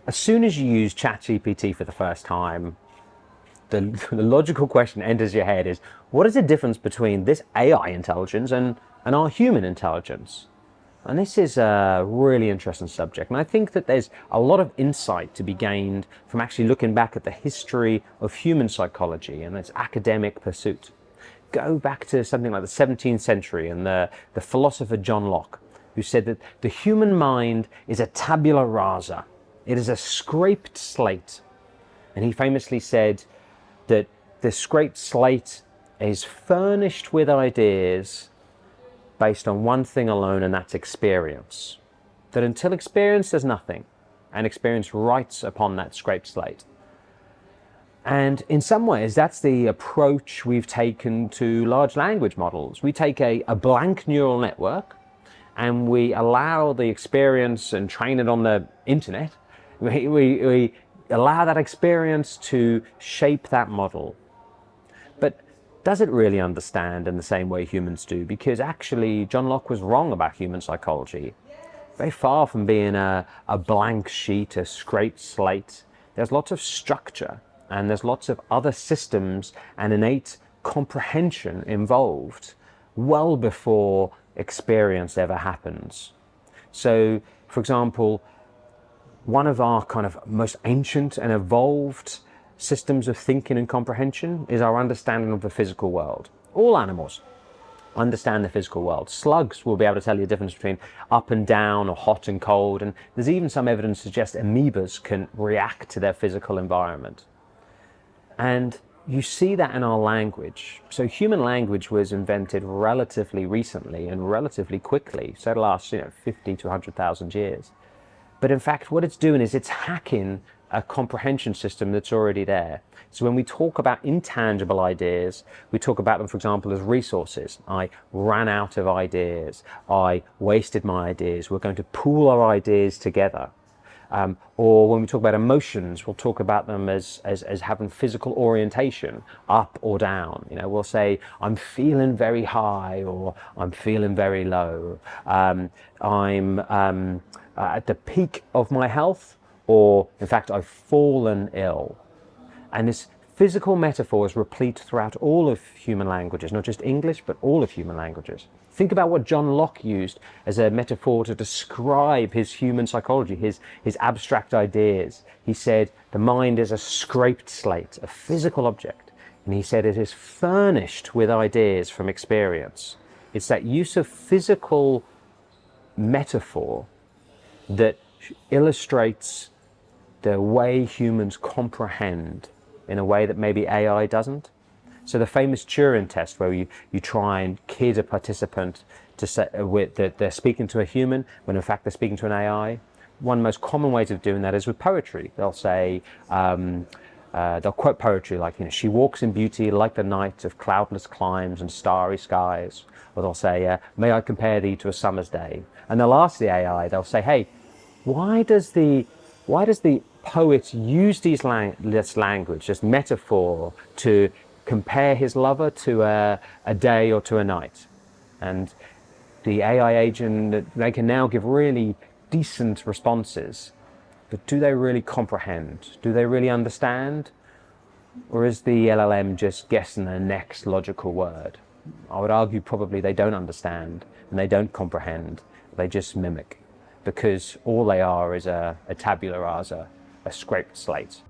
as soon as you use ChatGPT for the first time, the logical question enters your head is, what is the difference between this AI intelligence and our human intelligence? And this is a really interesting subject. And I think that there's a lot of insight to be gained from actually looking back at the history of human psychology and its academic pursuit. Go back to something like the 17th century and the philosopher John Locke, who said that the human mind is a tabula rasa. It is a scraped slate. And he famously said that the scraped slate is furnished with ideas based on one thing alone, and that's experience. That until experience does nothing, and experience writes upon that scraped slate. And in some ways, that's the approach we've taken to large language models. We take a blank neural network, and we allow the experience and train it on the internet. We allow that experience to shape that model. But does it really understand in the same way humans do? Because actually, John Locke was wrong about human psychology. Very far from being a blank sheet, a scraped slate. There's lots of structure, and there's lots of other systems and innate comprehension involved well before experience ever happens. So, for example, one of our kind of most ancient and evolved systems of thinking and comprehension is our understanding of the physical world. All animals understand the physical world. Slugs will be able to tell you the difference between up and down or hot and cold, and there's even some evidence to suggest amoebas can react to their physical environment. And you see that in our language. So human language was invented relatively recently and relatively quickly, so the last 50 to 100,000 years. But in fact, what it's doing is it's hacking a comprehension system that's already there. So when we talk about intangible ideas, we talk about them, for example, as resources. I ran out of ideas. I wasted my ideas. We're going to pool our ideas together. Or when we talk about emotions, we'll talk about them as having physical orientation, up or down. We'll say, I'm feeling very high, or I'm feeling very low. I'm at the peak of my health, or in fact, I've fallen ill. And this physical metaphor is replete throughout all of human languages, not just English, but all of human languages. Think about what John Locke used as a metaphor to describe his human psychology, his abstract ideas. He said, the mind is a scraped slate, a physical object. And he said it is furnished with ideas from experience. It's that use of physical metaphor that illustrates the way humans comprehend in a way that maybe AI doesn't. So the famous Turing test, where you try and kid a participant to say that they're speaking to a human when in fact they're speaking to an AI. One of the most common ways of doing that is with poetry. They'll say, they'll quote poetry like, she walks in beauty like the night of cloudless climes and starry skies. Or they'll say, may I compare thee to a summer's day. And they'll ask the AI, they'll say, hey, why does the poet use this language, this metaphor, to compare his lover to a day or to a night? And the AI agent, they can now give really decent responses, but do they really comprehend? Do they really understand? Or is the LLM just guessing the next logical word? I would argue probably they don't understand and they don't comprehend, they just mimic, because all they are is a tabula rasa, a scraped slate.